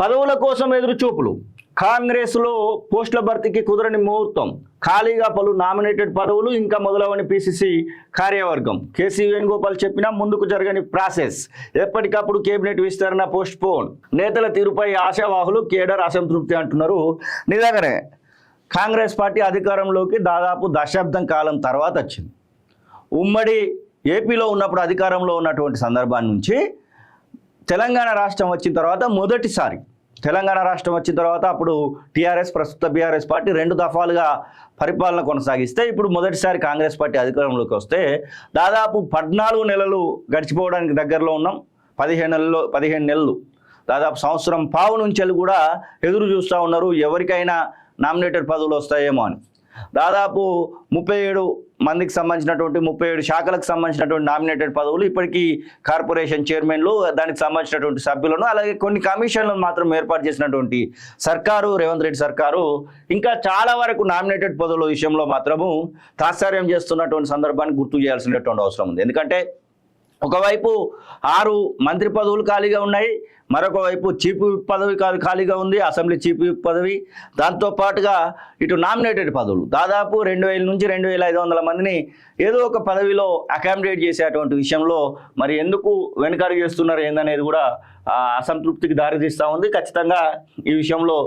పదవుల కోసం ఎదురుచూపులు. కాంగ్రెస్లో పోస్టుల భర్తీకి కుదరని ముహూర్తం. ఖాళీగా పలు నామినేటెడ్ పదవులు ఇంకా మొదలవని పిసిసి కార్యవర్గం. కేసీ వేణుగోపాల్ చెప్పినా ముందుకు జరగని ప్రాసెస్. ఎప్పటికప్పుడు కేబినెట్ విస్తరణ పోస్ట్ పోన్. నేతల తీరుపై ఆశావాహులు, కేడర్ అసంతృప్తి అంటున్నారు. నిజంగానే కాంగ్రెస్ పార్టీ అధికారంలోకి దాదాపు దశాబ్దం కాలం తర్వాత వచ్చింది. ఉమ్మడి ఏపీలో ఉన్నప్పుడు అధికారంలో ఉన్నటువంటి సందర్భాన్ని నుంచి తెలంగాణ రాష్ట్రం వచ్చిన తర్వాత మొదటిసారి తెలంగాణ రాష్ట్రం వచ్చిన తర్వాత అప్పుడు టీఆర్ఎస్, ప్రస్తుత బీఆర్ఎస్ పార్టీ 2 దఫాలుగా పరిపాలన కొనసాగిస్తే ఇప్పుడు మొదటిసారి కాంగ్రెస్ పార్టీ అధికారంలోకి వస్తే దాదాపు 14 నెలలు గడిచిపోవడానికి దగ్గరలో ఉన్నాం. 15 నెలలు దాదాపు సంవత్సరం పావు నుంచి కూడా ఎదురు చూస్తూ ఉన్నారు ఎవరికైనా నామినేటెడ్ పదవులు వస్తాయేమో అని. దాదాపు 37 మందికి సంబంధించినటువంటి 37 శాఖలకు సంబంధించినటువంటి నామినేటెడ్ పదవులు ఇప్పటికీ కార్పొరేషన్ చైర్మన్లు, దానికి సంబంధించినటువంటి సభ్యులను, అలాగే కొన్ని కమిషన్లను మాత్రం ఏర్పాటు చేసినటువంటి సర్కారు, రేవంత్ రెడ్డి సర్కారు ఇంకా చాలా వరకు నామినేటెడ్ పదవుల విషయంలో మాత్రము తాత్సార్యం చేస్తున్నటువంటి సందర్భాన్ని గుర్తు చేయాల్సినటువంటి అవసరం ఉంది. ఎందుకంటే ఒకవైపు 6 మంత్రి పదవులు ఖాళీగా ఉన్నాయి, మరొక వైపు చీఫ్ విప్ పదవి ఖాళీగా ఉంది, అసెంబ్లీ చీఫ్ విప్ పదవి. దాంతోపాటుగా ఇటు నామినేటెడ్ పదవులు దాదాపు 2000 నుంచి 2500 మందిని ఏదో ఒక పదవిలో అకామిడేట్ చేసేటువంటి విషయంలో మరి ఎందుకు వెనుకడుగు చేస్తున్నారు ఏందనేది కూడా అసంతృప్తికి దారితీస్తూ ఉంది. ఖచ్చితంగా ఈ విషయంలో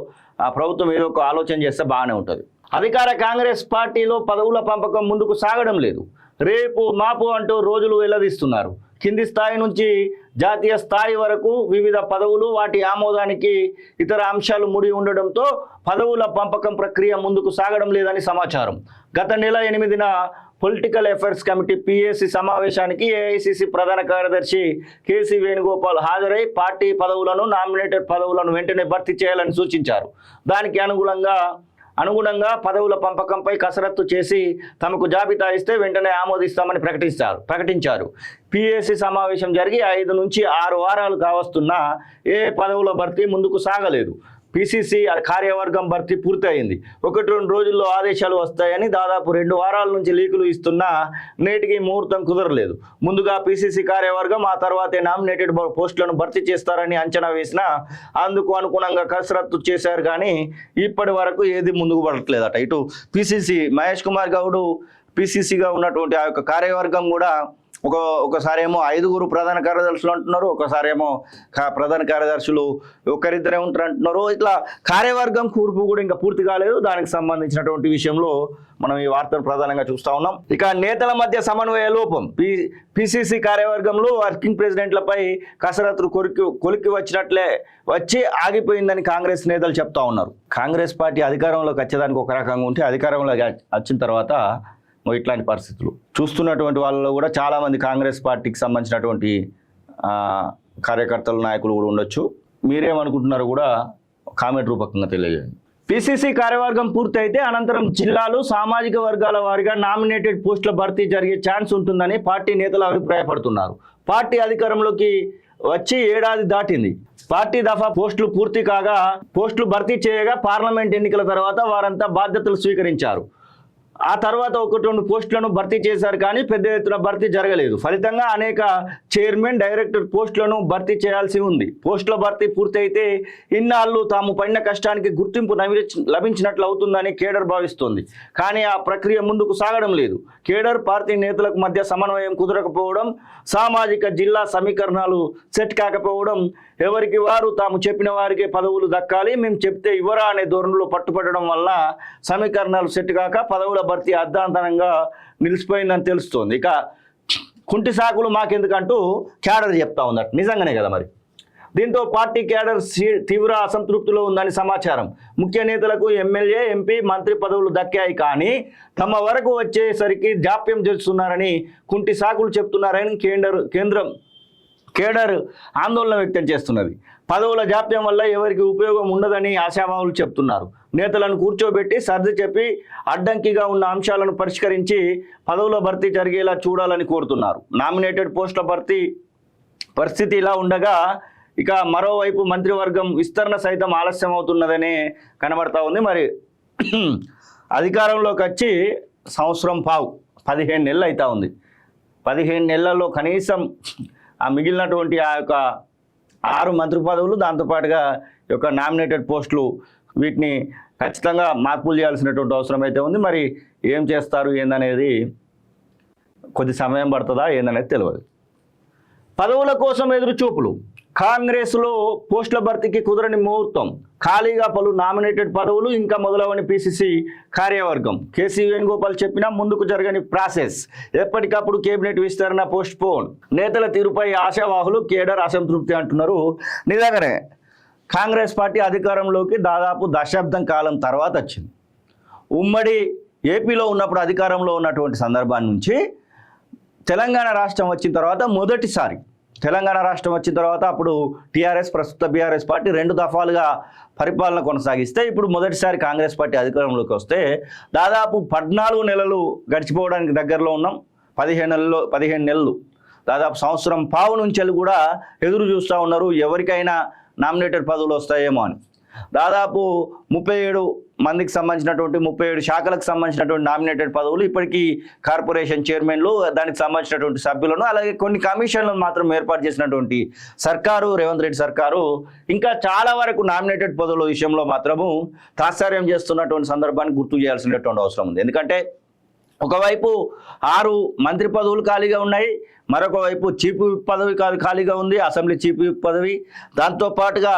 ప్రభుత్వం ఏదో ఒక ఆలోచన చేస్తే బాగానే ఉంటుంది. అధికార కాంగ్రెస్ పార్టీలో పదవుల పంపకం ముందుకు సాగడం లేదు. రేపు మాపు అంటూ రోజులు వెల్లదీస్తున్నారు. కింది స్థాయి నుంచి జాతీయ స్థాయి వరకు వివిధ పదవులు, వాటి ఆమోదానికి ఇతర అంశాలు ముడి ఉండడంతో పదవుల పంపకం ప్రక్రియ ముందుకు సాగడం లేదని సమాచారం. గత నెల 8న పొలిటికల్ అఫైర్స్ కమిటీ పిఎస్సి సమావేశానికి ఏఐసిసి ప్రధాన కార్యదర్శి కేసీ వేణుగోపాల్ హాజరై పార్టీ పదవులను, నామినేటెడ్ పదవులను వెంటనే భర్తీ చేయాలని సూచించారు. దానికి అనుగుణంగా పదవుల పంపకంపై కసరత్తు చేసి తమకు జాబితా ఇస్తే వెంటనే ఆమోదిస్తామని ప్రకటించారు. పిఎస్సి సమావేశం జరిగి 5 నుంచి 6 వారాలు కావస్తున్నా ఏ పదవుల భర్తీ ముందుకు సాగలేదు. పిసిసి కార్యవర్గం భర్తీ పూర్తయింది. 1-2 రోజుల్లో ఆదేశాలు వస్తాయని దాదాపు 2 వారాల నుంచి లీకులు ఇస్తున్నా నేటికి ముహూర్తం కుదరలేదు. ముందుగా పిసిసి కార్యవర్గం, ఆ తర్వాతే నామినేటెడ్ పోస్టులను భర్తీ చేస్తారని అంచనా వేసినా అందుకు అనుగుణంగా కసరత్తు చేశారు కానీ ఇప్పటి వరకు ఏది ముందుకు పడట్లేదట. ఇటు పిసిసి మహేష్ కుమార్ గౌడ్ పిసిసిగా ఉన్నటువంటి ఆ యొక్క కార్యవర్గం కూడా ఒకసారేమో 5 ప్రధాన కార్యదర్శులు అంటున్నారు, ఒకసారేమో ప్రధాన కార్యదర్శులు ఒకరిద్దరే ఉంటారు అంటున్నారు. ఇట్లా కార్యవర్గం కూర్పు కూడా ఇంకా పూర్తి కాలేదు. దానికి సంబంధించినటువంటి విషయంలో మనం ఈ వార్తను ప్రధానంగా చూస్తూ ఉన్నాం. ఇక నేతల మధ్య సమన్వయ లోపం. పిసిసి కార్యవర్గంలో వర్కింగ్ ప్రెసిడెంట్లపై కసరత్తులు కొలిక్కి వచ్చినట్లే వచ్చి ఆగిపోయిందని కాంగ్రెస్ నేతలు చెప్తా ఉన్నారు. కాంగ్రెస్ పార్టీ అధికారంలోకి వచ్చేదానికి ఒక రకంగా ఉంటే అధికారంలోకి వచ్చిన తర్వాత ఇట్లాంటి పరిస్థితులు చూస్తున్నటువంటి వాళ్ళలో కూడా చాలామంది కాంగ్రెస్ పార్టీకి సంబంధించినటువంటి కార్యకర్తలు, నాయకులు కూడా ఉండొచ్చు. మీరేమనుకుంటున్నారో కూడా కామెంట్ రూపకంగా తెలియజేయండి. పిసిసి కార్యవర్గం పూర్తయితే అనంతరం జిల్లాలు, సామాజిక వర్గాల వారీగా నామినేటెడ్ పోస్టుల భర్తీ జరిగే ఛాన్స్ ఉంటుందని పార్టీ నేతలు అభిప్రాయపడుతున్నారు. పార్టీ అధికారంలోకి వచ్చి 1 ఏడాది దాటింది. పార్టీ దఫా పోస్టులు పూర్తి కాగా పోస్టులు భర్తీ చేయగా పార్లమెంట్ ఎన్నికల తర్వాత వారంతా బాధ్యతలు స్వీకరించారు. ఆ తర్వాత 1-2 పోస్టులను భర్తీ చేశారు కానీ పెద్ద ఎత్తున భర్తీ జరగలేదు. ఫలితంగా అనేక చైర్మన్, డైరెక్టర్ పోస్టులను భర్తీ చేయాల్సి ఉంది. పోస్టుల భర్తీ పూర్తయితే ఇన్నాళ్ళు తాము పడిన కష్టానికి గుర్తింపు లభించినట్లు అవుతుందని కేడర్ భావిస్తోంది. కానీ ఆ ప్రక్రియ ముందుకు సాగడం లేదు. కేడర్, పార్టీ నేతలకు మధ్య సమన్వయం కుదరకపోవడం, సామాజిక జిల్లా సమీకరణాలు సెట్ కాకపోవడం, ఎవరికి వారు తాము చెప్పిన వారికే పదవులు దక్కాలి, మేము చెప్తే ఇవ్వరా అనే ధోరణిలో పట్టుపడడం వల్ల సమీకరణాలు సెట్ కాక పదవుల భర్తీ అర్ధాంతరంగా నిలిచిపోయిందని తెలుస్తోంది. ఇక కుంటి సాకులు మాకెందుకంటూ క్యాడర్ చెప్తా ఉందట. నిజంగానే కదా మరి. దీంతో పార్టీ క్యాడర్ తీవ్ర అసంతృప్తిలో ఉందని సమాచారం. ముఖ్య నేతలకు ఎమ్మెల్యే, ఎంపీ, మంత్రి పదవులు దక్కాయి కానీ తమ వరకు వచ్చేసరికి జాప్యం చేస్తున్నారని, కుంటి సాకులు చెప్తున్నారని కేడర్ ఆందోళన వ్యక్తం చేస్తున్నది. పదవుల జాప్యం వల్ల ఎవరికి ఉపయోగం ఉండదని ఆశావాహులు చెప్తున్నారు. నేతలను కూర్చోబెట్టి సర్ది చెప్పి అడ్డంకిగా ఉన్న అంశాలను పరిష్కరించి పదవుల భర్తీ జరిగేలా చూడాలని కోరుతున్నారు. నామినేటెడ్ పోస్టుల భర్తీ పరిస్థితి ఇలా ఉండగా ఇక మరోవైపు మంత్రివర్గం విస్తరణ సైతం ఆలస్యం అవుతున్నదనే కనబడతా ఉంది. మరి అధికారంలోకి వచ్చి సంవత్సరం పావు 15 నెలలు అవుతా ఉంది. 15 నెలల్లో కనీసం ఆ మిగిలినటువంటి ఆ యొక్క 6 మంత్రి పదవులు, దాంతోపాటుగా యొక్క నామినేటెడ్ పోస్టులు వీటిని ఖచ్చితంగా మార్పులు చేయాల్సినటువంటి అవసరం అయితే ఉంది. మరి ఏం చేస్తారు ఏందనేది కొద్ది సమయం పడుతుందా ఏందనేది తెలియదు. పదవుల కోసం ఎదురు చూపులు. కాంగ్రెస్లో పోస్టుల భర్తీకి కుదరని ముహూర్తం. ఖాళీగా పలు నామినేటెడ్ పదవులు ఇంకా మొదలవని పిసిసి కార్యవర్గం. కేసీ వేణుగోపాల్ చెప్పినా ముందుకు జరగని ప్రాసెస్. ఎప్పటికప్పుడు కేబినెట్ విస్తరణ పోస్ట్ పోన్. నేతల తీరుపై ఆశావాహులు, కేడర్ అసంతృప్తి అంటున్నారు. నిజంగానే కాంగ్రెస్ పార్టీ అధికారంలోకి దాదాపు దశాబ్దం కాలం తర్వాత వచ్చింది. ఉమ్మడి ఏపీలో ఉన్నప్పుడు అధికారంలో ఉన్నటువంటి సందర్భాన్ని నుంచి తెలంగాణ రాష్ట్రం వచ్చిన తర్వాత మొదటిసారి తెలంగాణ రాష్ట్రం వచ్చిన తర్వాత అప్పుడు టీఆర్ఎస్, ప్రస్తుత బీఆర్ఎస్ పార్టీ 2 దఫాలుగా పరిపాలన కొనసాగిస్తే ఇప్పుడు మొదటిసారి కాంగ్రెస్ పార్టీ అధికారంలోకి వస్తే దాదాపు 14 నెలలు గడిచిపోవడానికి దగ్గరలో ఉన్నాం. 15 నెలలు దాదాపు సంవత్సరం పావు నుంచి కూడా ఎదురు చూస్తూ ఉన్నారు ఎవరికైనా నామినేటెడ్ పదవులు వస్తాయేమో అని. దాదాపు 37 మందికి సంబంధించినటువంటి 37 శాఖలకు సంబంధించినటువంటి నామినేటెడ్ పదవులు ఇప్పటికీ కార్పొరేషన్ చైర్మన్లు, దానికి సంబంధించినటువంటి సభ్యులను, అలాగే కొన్ని కమిషన్లను మాత్రం ఏర్పాటు చేసినటువంటి సర్కారు, రేవంత్ రెడ్డి సర్కారు ఇంకా చాలా వరకు నామినేటెడ్ పదవుల విషయంలో మాత్రము తాత్సార్యం చేస్తున్నటువంటి సందర్భాన్ని గుర్తు చేయాల్సినటువంటి అవసరం ఉంది. ఎందుకంటే ఒకవైపు 6 మంత్రి పదవులు ఖాళీగా ఉన్నాయి, మరొక వైపు చీఫ్ విప్ పదవి ఖాళీగా ఉంది, అసెంబ్లీ చీఫ్ విప్ పదవి. దాంతోపాటుగా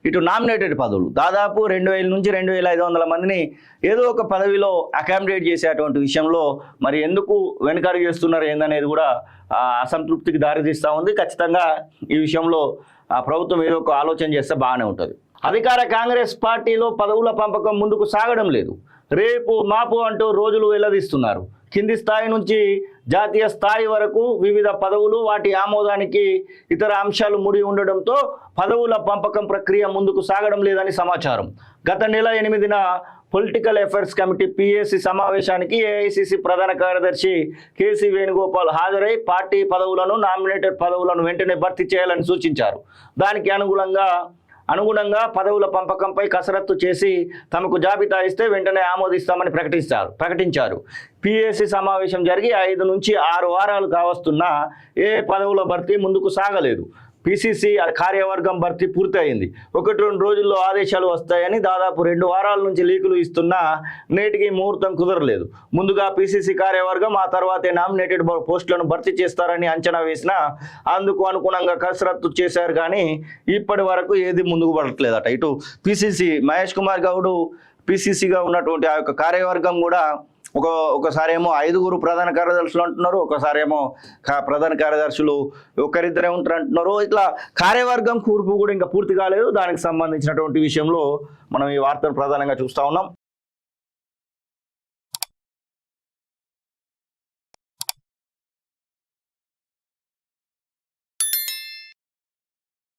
ఇటు నామినేటెడ్ పదవులు దాదాపు 2000 నుంచి 2500 మందిని ఏదో ఒక పదవిలో అకామిడేట్ చేసేటువంటి విషయంలో మరి ఎందుకు వెనుకడుగు చేస్తున్నారు ఏందనేది కూడా అసంతృప్తికి దారితీస్తూ ఉంది. ఖచ్చితంగా ఈ విషయంలో ప్రభుత్వం ఏదో ఒక ఆలోచన చేస్తే బాగానే ఉంటుంది. అధికార కాంగ్రెస్ పార్టీలో పదవుల పంపకం ముందుకు సాగడం లేదు. రేపు మాపు అంటూ రోజులు వెల్లదీస్తున్నారు. కింది స్థాయి నుంచి జాతీయ స్థాయి వరకు వివిధ పదవులు, వాటి ఆమోదానికి ఇతర అంశాలు ముడి ఉండడంతో పదవుల పంపకం ప్రక్రియ ముందుకు సాగడం లేదని సమాచారం. గత నెల 8న పొలిటికల్ అఫైర్స్ కమిటీ పిఏసి సమావేశానికి ఏఐసిసి ప్రధాన కార్యదర్శి కేసీ వేణుగోపాల్ హాజరై పార్టీ పదవులను, నామినేటెడ్ పదవులను వెంటనే భర్తీ చేయాలని సూచించారు. దానికి అనుగుణంగా పదవుల పంపకంపై కసరత్తు చేసి తమకు జాబితా ఇస్తే వెంటనే ఆమోదిస్తామని ప్రకటించారు. పిఏసి సమావేశం జరిగి 5 నుంచి 6 వారాలు కావస్తున్నా ఏ పదవుల భర్తీ ముందుకు సాగలేదు. పిసిసి కార్యవర్గం భర్తీ పూర్తయింది. 1-2 రోజుల్లో ఆదేశాలు వస్తాయని దాదాపు 2 వారాల నుంచి లీకులు ఇస్తున్నా నేటికి ముహూర్తం కుదరలేదు. ముందుగా పిసిసి కార్యవర్గం, ఆ తర్వాతే నామినేటెడ్ పోస్టులను భర్తీ చేస్తారని అంచనా వేసినా అందుకు అనుగుణంగా కసరత్తు చేశారు కానీ ఇప్పటి వరకు ఏది ముందుకు పడట్లేదట. ఇటు పిసిసి మహేష్ కుమార్ గౌడ్ పిసిసిగా ఉన్నటువంటి ఆ యొక్క కార్యవర్గం కూడా ఒకసారేమో 5 ప్రధాన కార్యదర్శులు అంటున్నారు, ఒకసారేమో ప్రధాన కార్యదర్శులు ఒకరిద్దరే ఉంటారు అంటున్నారు. ఇట్లా కార్యవర్గం కూర్పు కూడా ఇంకా పూర్తి కాలేదు. దానికి సంబంధించినటువంటి విషయంలో మనం ఈ వార్తను ప్రధానంగా చూస్తూ ఉన్నాం.